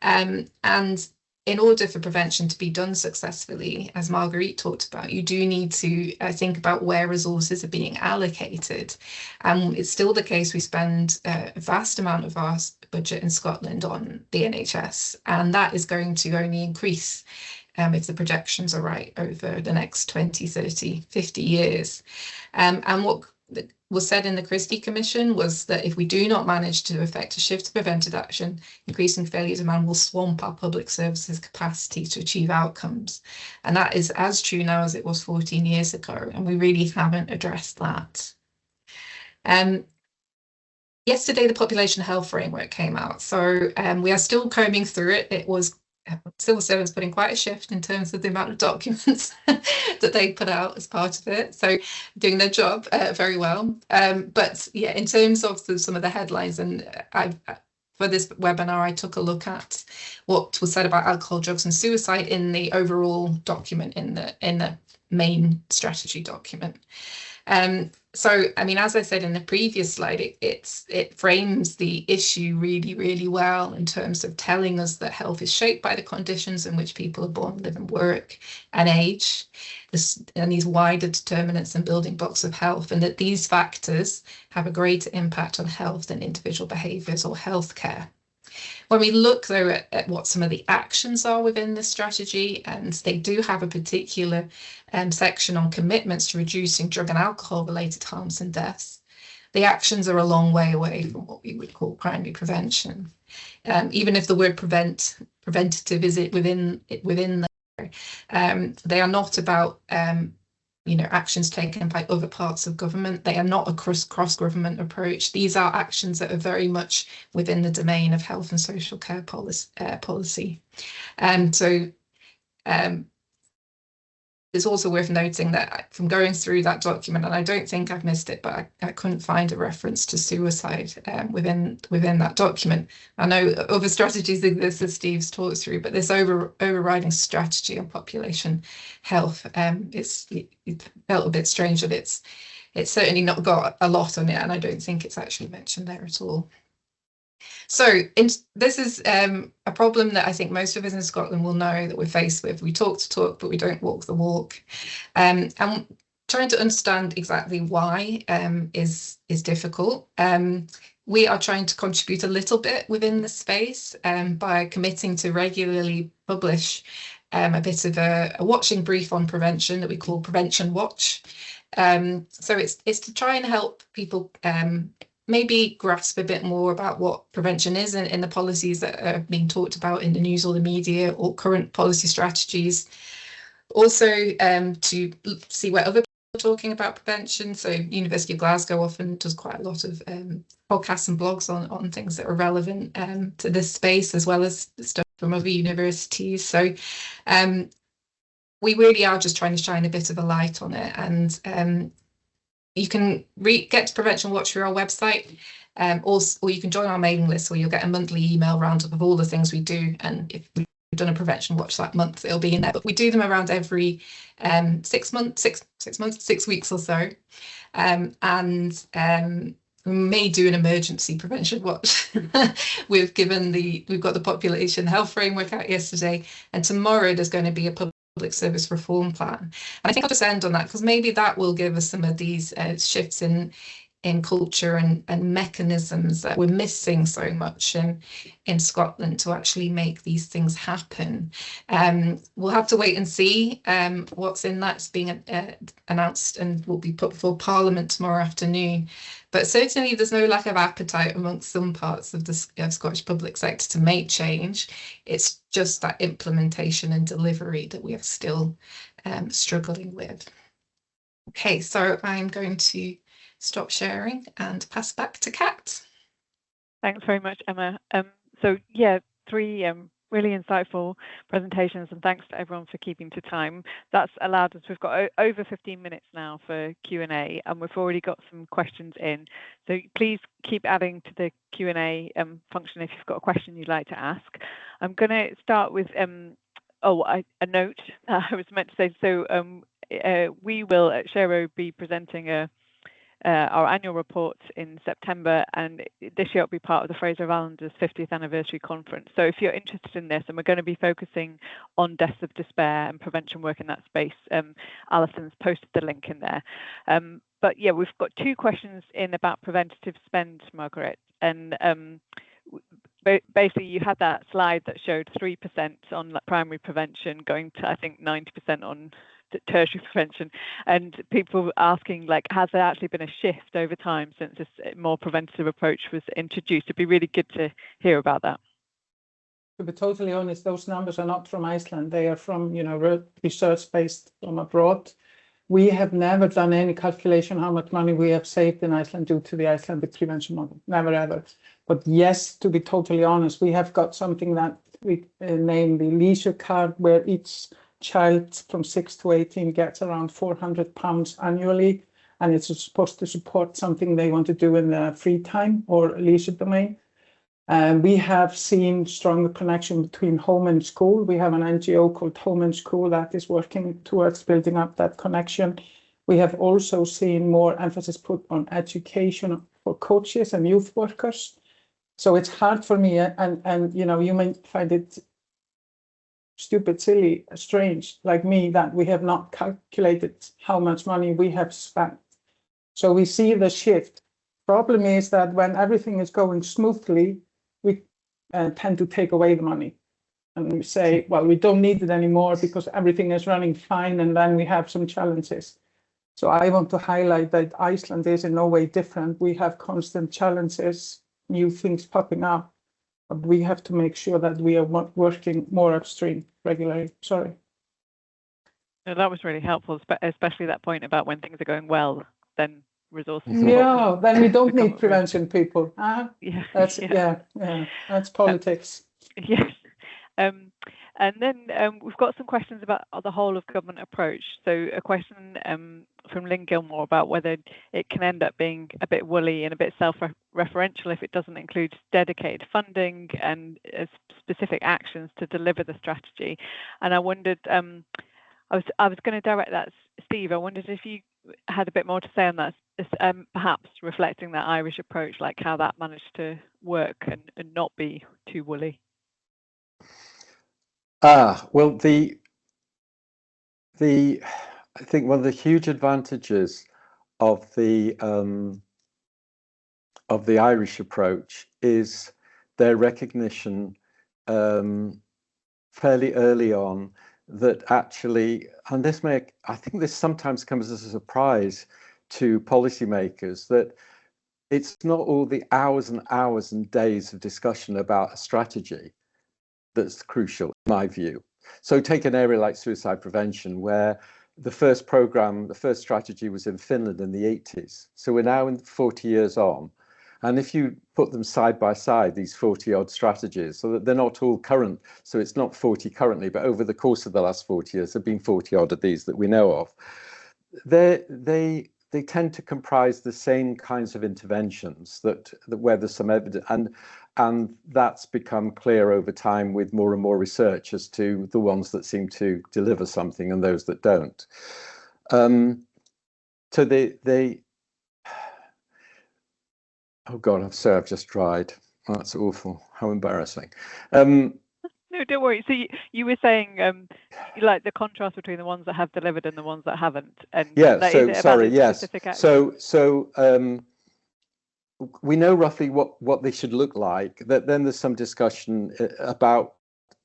And in order for prevention to be done successfully, as Margrét talked about, you do need to think about where resources are being allocated. It's still the case we spend a vast amount of our budget in Scotland on the NHS, and that is going to only increase if the projections are right over the next 20, 30, 50 years. And what was said in the Christie Commission was that if we do not manage to effect a shift to preventive action, increasing failure demand will swamp our public services capacity to achieve outcomes. And that is as true now as it was 14 years ago, and we really haven't addressed that. Yesterday, the Population Health Framework came out, so we are still combing through it. It was civil servants put in quite a shift in terms of the amount of documents that they put out as part of it, so doing their job very well. But yeah, in terms of some of the headlines, and for this webinar, I took a look at what was said about alcohol, drugs and suicide in the overall document, in the main strategy document. So, I mean, as I said in the previous slide, it frames the issue really, really well in terms of telling us that health is shaped by the conditions in which people are born, live and work and age, and these wider determinants and building blocks of health, and that these factors have a greater impact on health than individual behaviours or healthcare. When we look, though, at what some of the actions are within this strategy, and they do have a particular section on commitments to reducing drug and alcohol-related harms and deaths, the actions are a long way away from what we would call primary prevention. Even if the word preventative is within there, they are not about actions taken by other parts of government. They are not a cross-government approach. These are actions that are very much within the domain of health and social care policy. So it's also worth noting that from going through that document, and I don't think I've missed it, but I couldn't find a reference to suicide within that document. I know other strategies exist that Steve's talked through, but this overriding strategy on population health, it felt a bit strange that it's certainly not got a lot on it, and I don't think it's actually mentioned there at all. So this is a problem that I think most of us in Scotland will know that we're faced with. We talk the talk, but we don't walk the walk. And trying to understand exactly why is difficult. We are trying to contribute a little bit within the space by committing to regularly publish a bit of a watching brief on prevention that we call Prevention Watch. So it's to try and help people maybe grasp a bit more about what prevention is in the policies that are being talked about in the news or the media or current policy strategies. Also to see where other people are talking about prevention. So University of Glasgow often does quite a lot of podcasts and blogs on things that are relevant to this space, as well as stuff from other universities. So we really are just trying to shine a bit of a light on it. And you can get to Prevention Watch through our website, or you can join our mailing list, where you'll get a monthly email roundup of all the things we do. And if we've done a Prevention Watch that month, it'll be in there. But we do them around every 6 weeks or so. And we may do an emergency Prevention Watch. We've got the Population Health Framework out yesterday, and tomorrow there's going to be a public service reform plan. And I think I'll just end on that, because maybe that will give us some of these shifts in in culture and mechanisms that we're missing so much in Scotland to actually make these things happen. We'll have to wait and see what's in that. It's being announced and will be put before Parliament tomorrow afternoon. But certainly there's no lack of appetite amongst some parts of the Scottish public sector to make change. It's just that implementation and delivery that we are still struggling with. Okay, so I'm going to stop sharing and pass back to Kat. Thanks very much, Emma. So yeah, 3 really insightful presentations, and thanks to everyone for keeping to time. That's allowed us, we've got over 15 minutes now for Q&A, and we've already got some questions in. So please keep adding to the Q&A function if you've got a question you'd like to ask. I'm going to start with a note I was meant to say. So we will at Shero be presenting our annual report in September, and this year it'll be part of the Fraser of Islanders 50th anniversary conference. So if you're interested in this, and we're going to be focusing on deaths of despair and prevention work in that space, Alison's posted the link in there. But yeah, we've got 2 questions in about preventative spend, Margrét. And basically you had that slide that showed 3% on primary prevention going to, I think, 90% on tertiary prevention, and people asking, like, has there actually been a shift over time since this more preventative approach was introduced? It'd be really good to hear about that. To be totally honest, those numbers are not from Iceland. They are from, research based from abroad. We have never done any calculation how much money we have saved in Iceland due to the Icelandic prevention model. Never ever. But yes, to be totally honest, we have got something that we name the leisure card, where each child from 6 to 18 gets around £400 annually, and it's supposed to support something they want to do in their free time or leisure domain. And we have seen stronger connection between home and school. We have an NGO called Home and School that is working towards building up that connection. We have also seen more emphasis put on education for coaches and youth workers. So it's hard for me, and you may find it stupid, silly, strange, like me, that we have not calculated how much money we have spent. So we see the shift. Problem is that when everything is going smoothly, we tend to take away the money. And we say, well, we don't need it anymore because everything is running fine, and then we have some challenges. So I want to highlight that Iceland is in no way different. We have constant challenges, new things popping up. But we have to make sure that we are working more upstream regularly. Sorry. No, that was really helpful, especially that point about when things are going well, then resources. Yeah, then we don't need prevention people. Yeah, that's that's politics. Yes. And then we've got some questions about the whole of government approach. So a question from Lynn Gilmore about whether it can end up being a bit woolly and a bit self-referential if it doesn't include dedicated funding and specific actions to deliver the strategy. And I wondered, I was going to direct that, Steve, I wondered if you had a bit more to say on that, perhaps reflecting that Irish approach, like how that managed to work and not be too woolly. Well, I think one of the huge advantages of the Irish approach is their recognition fairly early on that actually, and I think this sometimes comes as a surprise to policymakers, that it's not all the hours and hours and days of discussion about a strategy that's crucial, in my view. So take an area like suicide prevention, where the first strategy was in Finland in the 80s. So we're now in 40 years on. And if you put them side by side, these 40 odd strategies, so that they're not all current, so it's not 40 currently, but over the course of the last 40 years, there have been 40 odd of these that we know of. They tend to comprise the same kinds of interventions that where there's some evidence, and that's become clear over time with more and more research as to the ones that seem to deliver something and those that don't. So oh God, I'm sorry, I've just tried. Oh, that's awful. How embarrassing. No, don't worry. So you were saying you like the contrast between the ones that have delivered and the ones that haven't. And yeah. So sorry. Yes. So we know roughly what they should look like. That then there's some discussion about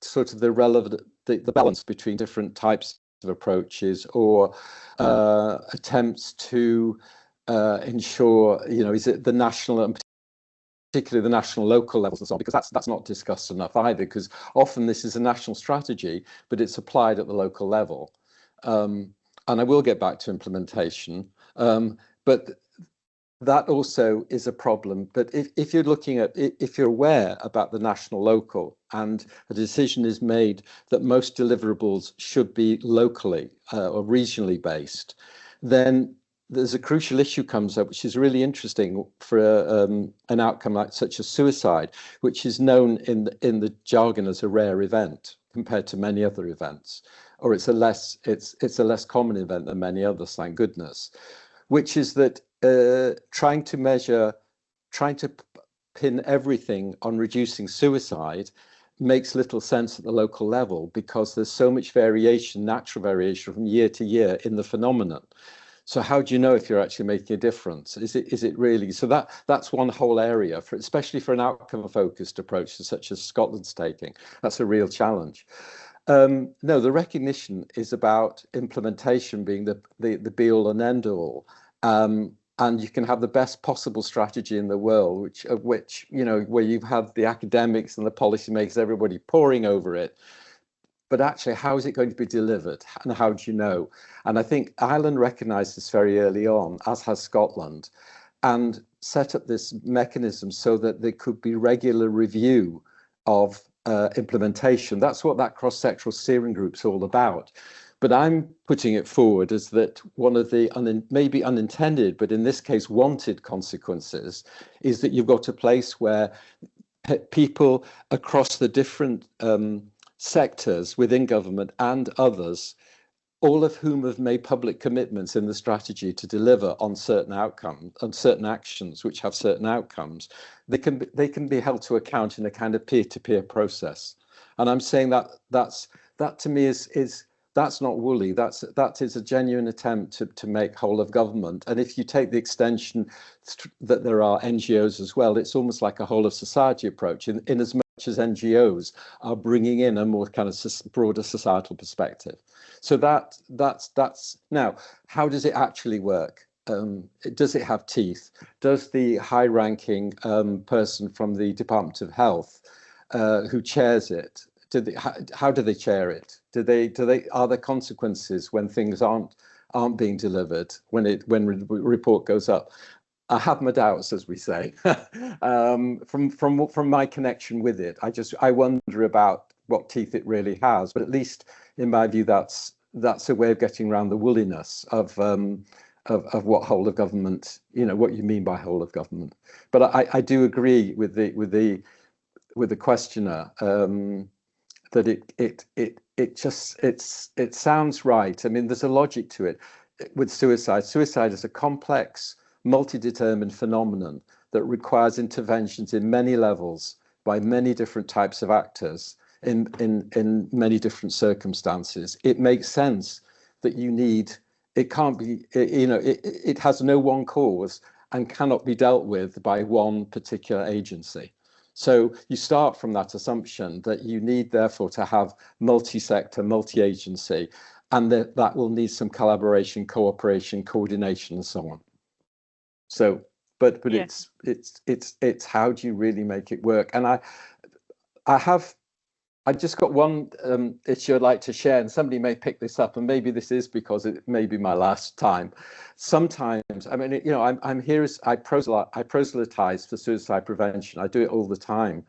sort of the relevant the balance between different types of approaches or attempts to ensure, is it the national and particularly the national local levels and so on, because that's not discussed enough either, because often this is a national strategy, but it's applied at the local level. And I will get back to implementation, but that also is a problem. But if you're looking at, if you're aware about the national local and a decision is made that most deliverables should be locally or regionally based, then there's a crucial issue comes up, which is really interesting for an outcome like such as suicide, which is known in the jargon as a rare event compared to many other events, or it's a less common event than many others, thank goodness. Which is that trying to pin everything on reducing suicide makes little sense at the local level, because there's so much variation, natural variation from year to year in the phenomenon. So how do you know if you're actually making a difference? Is it really? So that's one whole area, especially for an outcome-focused approach such as Scotland's taking. That's a real challenge. No, the recognition is about implementation being the be-all and end-all. And you can have the best possible strategy in the world, where you've had the academics and the policymakers, everybody poring over it. But actually, how is it going to be delivered? And how do you know? And I think Ireland recognised this very early on, as has Scotland, and set up this mechanism so that there could be regular review of implementation. That's what that cross-sectoral steering group's all about. But I'm putting it forward as that one of the maybe unintended, but in this case wanted consequences, is that you've got a place where people across the different sectors within government and others, all of whom have made public commitments in the strategy to deliver on certain outcomes, on certain actions which have certain outcomes, they can be held to account in a kind of peer-to-peer process. And I'm saying that to me is that's not woolly. That is a genuine attempt to make whole of government. And if you take the extension that there are NGOs as well, it's almost like a whole of society approach in as much as NGOs are bringing in a more kind of broader societal perspective. So that's now, how does it actually work? Does it have teeth? Does the high-ranking person from the Department of Health who chairs it, how do they chair it? Are there consequences when things aren't being delivered, when report goes up? I have my doubts, as we say, from my connection with it. I wonder about what teeth it really has. But at least in my view, that's a way of getting around the woolliness of what whole of government, what you mean by whole of government. But I do agree with the questioner that it sounds right. I mean, there's a logic to it with suicide. Suicide is a complex, multi-determined phenomenon that requires interventions in many levels by many different types of actors in many different circumstances. It makes sense that it can't be, it has no one cause and cannot be dealt with by one particular agency. So you start from that assumption that you need, therefore, to have multi-sector, multi-agency, and that will need some collaboration, cooperation, coordination, and so on. So, but yeah. It's how do you really make it work? And I just got one issue I'd like to share, and somebody may pick this up, and maybe this is because it may be my last time. Sometimes, I mean, I'm here I proselytize for suicide prevention. I do it all the time.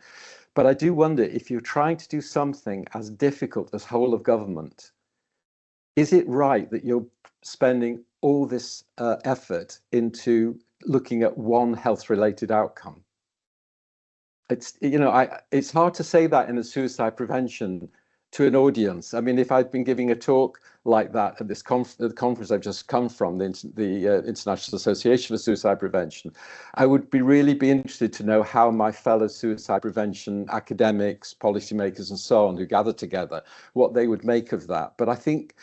But I do wonder, if you're trying to do something as difficult as whole of government, is it right that you're spending all this effort into looking at one health-related outcome? It's hard to say that in a suicide prevention to an audience. I mean, if I'd been giving a talk like that at this the conference I've just come from, the International Association for Suicide Prevention, I would really be interested to know how my fellow suicide prevention academics, policymakers, and so on who gather together, what they would make of that. But I think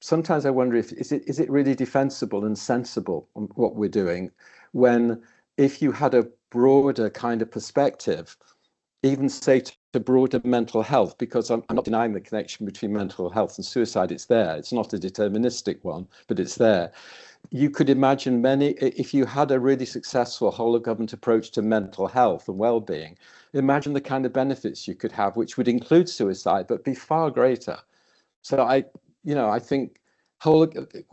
sometimes I wonder if is it really defensible and sensible what we're doing when if you had a broader kind of perspective, even say to broader mental health, because I'm not denying the connection between mental health and suicide, it's there. It's not a deterministic one, but it's there. You could imagine if you had a really successful whole of government approach to mental health and well-being, imagine the kind of benefits you could have, which would include suicide, but be far greater. So I think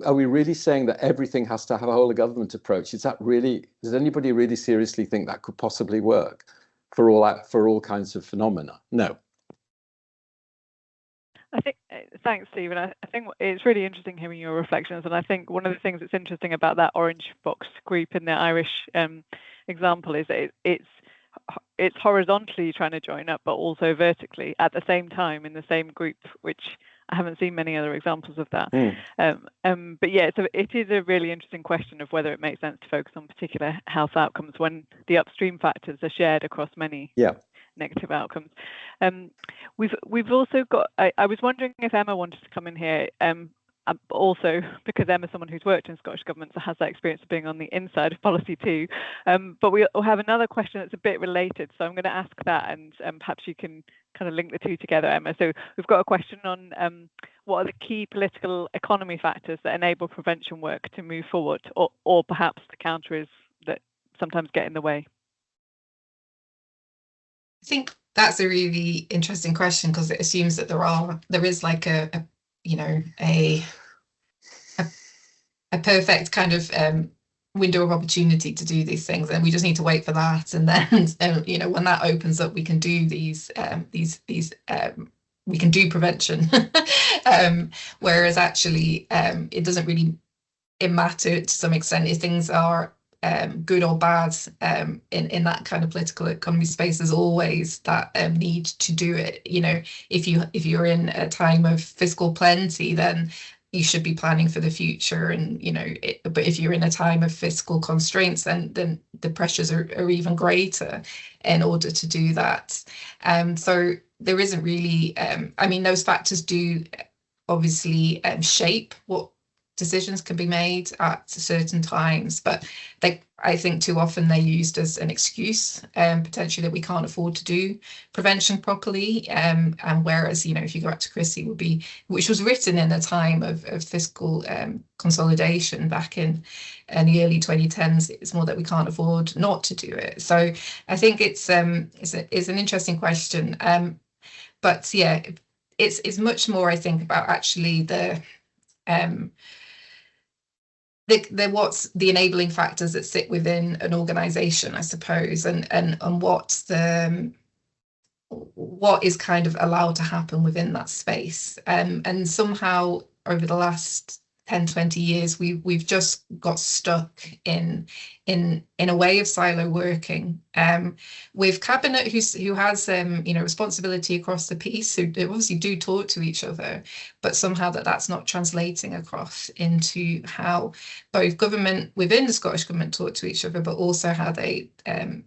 are we really saying that everything has to have a whole of government approach? Does anybody really seriously think that could possibly work for all kinds of phenomena? No. I think, thanks, Stephen. I think it's really interesting hearing your reflections, and I think one of the things that's interesting about that orange box group in the Irish example is that it's horizontally trying to join up, but also vertically at the same time in the same group, which I haven't seen many other examples of that. But yeah, so it is a really interesting question of whether it makes sense to focus on particular health outcomes when the upstream factors are shared across many negative outcomes. We've also got, I was wondering if Emma wanted to come in here, also because Emma's someone who's worked in Scottish government, so has that experience of being on the inside of policy too. But we'll have another question that's a bit related, so I'm going to ask that, and perhaps you can kind of link the two together, Emma. So we've got a question on what are the key political economy factors that enable prevention work to move forward, or perhaps the counter is that sometimes get in the way. I think that's a really interesting question, because it assumes that there is like a perfect kind of window of opportunity to do these things, and we just need to wait for that, and then when that opens up, we can do these we can do prevention. Whereas actually it doesn't really matter to some extent if things are good or bad in that kind of political economy space. There's always that need to do it. If you're in a time of fiscal plenty, then you should be planning for the future, and but if you're in a time of fiscal constraints, then the pressures are even greater in order to do that. So there isn't really those factors do obviously shape what decisions can be made at certain times, but I think too often they're used as an excuse, potentially, that we can't afford to do prevention properly. And whereas, if you go back to Chrissy, which was written in a time of fiscal consolidation back in the early 2010s, it's more that we can't afford not to do it. So I think it's an interesting question. But yeah, it's much more, I think, about actually what's the enabling factors that sit within an organization, I suppose, and what is kind of allowed to happen within that space. And somehow over the last 10, 20 years, we've just got stuck in a way of silo working, with cabinet who has responsibility across the piece, who obviously do talk to each other, but somehow that's not translating across into how both government within the Scottish government talk to each other, but also how they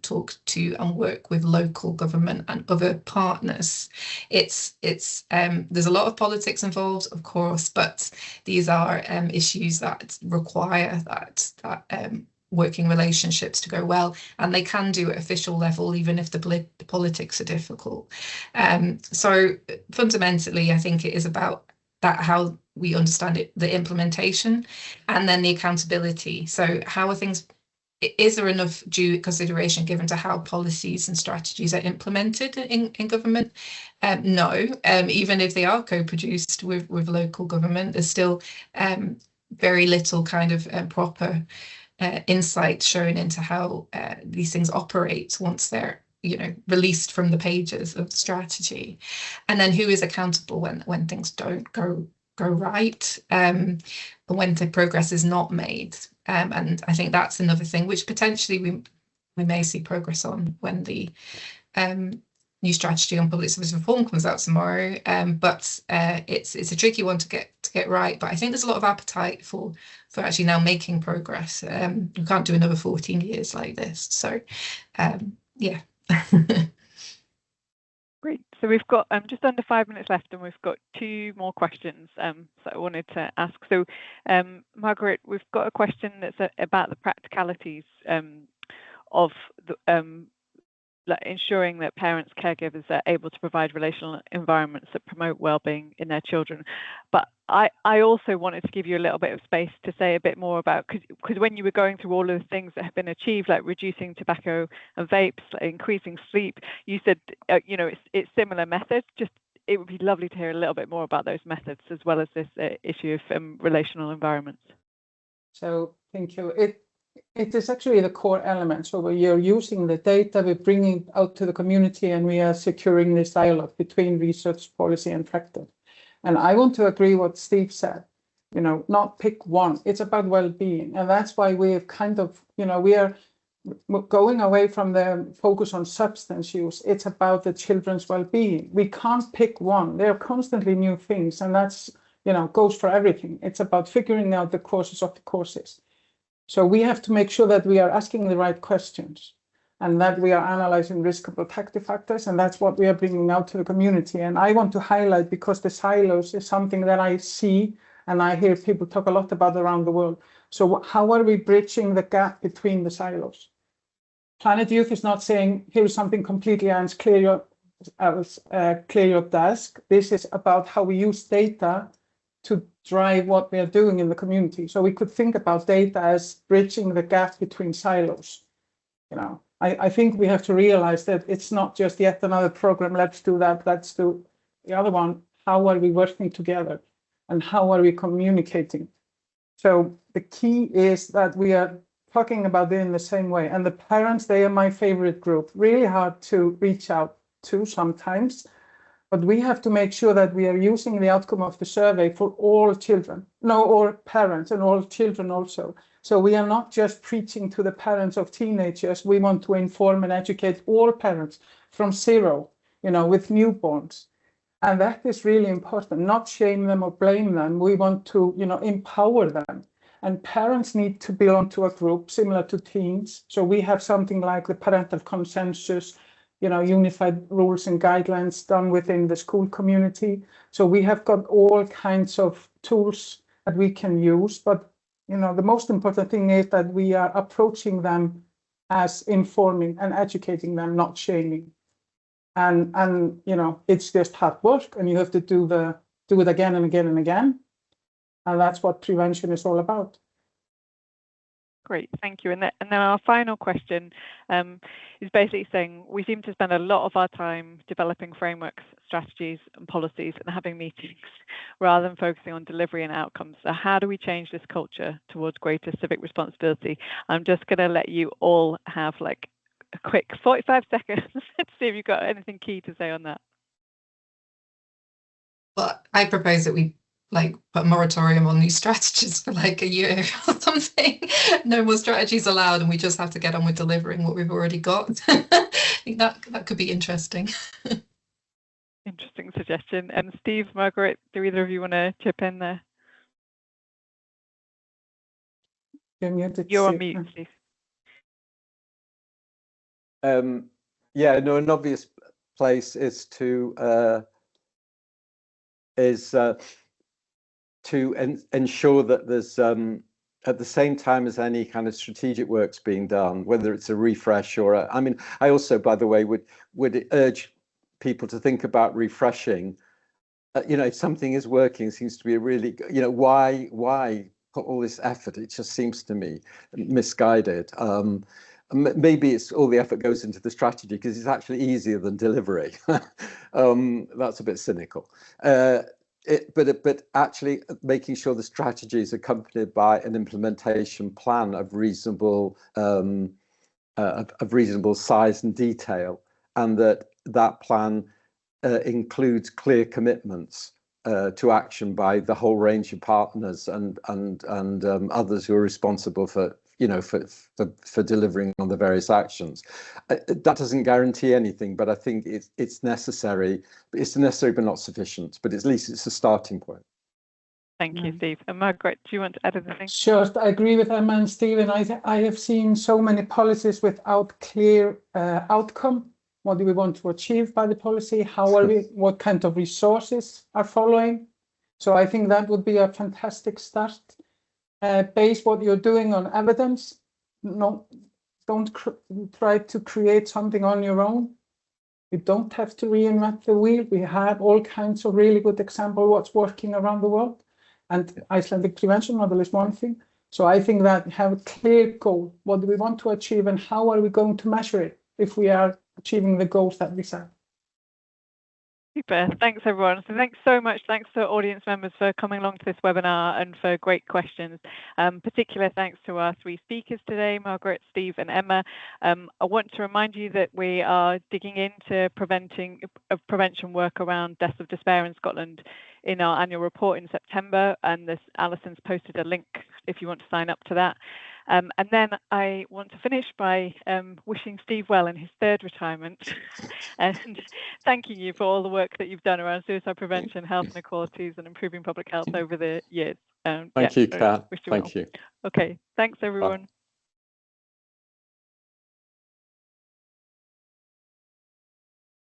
talk to and work with local government and other partners. There's a lot of politics involved, of course, but these are issues that require that working relationships to go well, and they can do at official level even if the politics are difficult. So fundamentally, I think it is about that, how we understand it, the implementation, and then the accountability. So how are things, is there enough due consideration given to how policies and strategies are implemented in government? No, even if they are co-produced with local government, there's still very little kind of proper insight shown into how these things operate once they're released from the pages of the strategy. And then who is accountable when things don't go right, when the progress is not made. And I think that's another thing which potentially we may see progress on when the new strategy on public service reform comes out tomorrow. But it's a tricky one to get right. But I think there's a lot of appetite for actually now making progress. We can't do another 14 years like this. So yeah. Great. So we've got just under 5 minutes left, and we've got 2 more questions that I wanted to ask. So Margrét, we've got a question that's about the practicalities of the, like ensuring that parents, caregivers are able to provide relational environments that promote well-being in their children. But I also wanted to give you a little bit of space to say a bit more about, because when you were going through all of the things that have been achieved, like reducing tobacco and vapes, like increasing sleep, you said, you know, it's similar methods. Just it would be lovely to hear a little bit more about those methods as well as this issue of relational environments. So thank you. It is actually the core element. So we are using the data, we're bringing it out to the community, and we are securing this dialogue between research, policy, and practice. And I want to agree what Steve said, you know, not pick one. It's about well-being. And that's why we have kind of, you know, we are going away from the focus on substance use. It's about the children's well-being. We can't pick one. There are constantly new things, and that's, you know, goes for everything. It's about figuring out the causes of the causes. So we have to make sure that we are asking the right questions and that we are analyzing risk and protective factors. And that's what we are bringing out to the community. And I want to highlight, because the silos is something that I see and I hear people talk a lot about around the world. So how are we bridging the gap between the silos? Planet Youth is not saying, here's something completely else, clear your desk. This is about how we use data to drive what we are doing in the community. So we could think about data as bridging the gap between silos. You know, I think we have to realize that it's not just yet another program, let's do that, let's do the other one. How are we working together and how are we communicating? So the key is that we are talking about it in the same way. And the parents, they are my favorite group, really hard to reach out to sometimes. But we have to make sure that we are using the outcome of the survey for all children, all parents and all children also. So we are not just preaching to the parents of teenagers. We want to inform and educate all parents from zero, you know, with newborns. And that is really important, not shame them or blame them. We want to, you know, empower them. And parents need to belong to a group similar to teens. So we have something like the parental consensus, you know, unified rules and guidelines done within the school community. So we have got all kinds of tools that we can use. But, you know, the most important thing is that we are approaching them as informing and educating them, not shaming. And you know, it's just hard work, and you have to do it again and again and again. And that's what prevention is all about. Great, thank you. And then our final question is basically saying we seem to spend a lot of our time developing frameworks, strategies and policies and having meetings rather than focusing on delivery and outcomes. So how do we change this culture towards greater civic responsibility? I'm just going to let you all have like a quick 45 seconds to see if you've got anything key to say on that. Well, I propose that we put a moratorium on new strategies for like a year or something. No more strategies allowed, and we just have to get on with delivering what we've already got. I think that could be interesting. Interesting suggestion. And Steve, Margrét, do either of you want to chip in there? You're on mute, Steve. Yeah, no, an obvious place is to ensure that there's at the same time as any kind of strategic work's being done, whether it's a refresh or I mean, I also, by the way, would urge people to think about refreshing. You know, if something is working, seems to be a really, you know, why put all this effort? It just seems to me misguided. Maybe it's all the effort goes into the strategy because it's actually easier than delivery. That's a bit cynical. But actually making sure the strategy is accompanied by an implementation plan of reasonable size and detail, and that plan includes clear commitments to action by the whole range of partners and others who are responsible for, you know, for delivering on the various actions. That doesn't guarantee anything, but I think it's necessary. It's necessary but not sufficient, but at least it's a starting point. Thank you, Steve. And Margrét, do you want to add anything? Sure, I agree with Emma and Steve. And I have seen so many policies without clear outcome. What do we want to achieve by the policy? How are we? What kind of resources are following? So I think that would be a fantastic start. Base what you're doing on evidence, not don't try to create something on your own. You don't have to reinvent the wheel. We have all kinds of really good examples of what's working around the world. And Icelandic prevention model is one thing. So I think that have a clear goal. What do we want to achieve and how are we going to measure it if we are achieving the goals that we set? Super. Thanks, everyone. So thanks so much. Thanks to audience members for coming along to this webinar and for great questions. Particular thanks to our three speakers today, Margrét, Steve and Emma. I want to remind you that we are digging into prevention work around deaths of despair in Scotland in our annual report in September, and Alison's posted a link if you want to sign up to that. And then I want to finish by wishing Steve well in his third retirement and thanking you for all the work that you've done around suicide prevention, health inequalities and improving public health over the years. Thank you, Kat. Thank you. Okay, thanks everyone. Bye.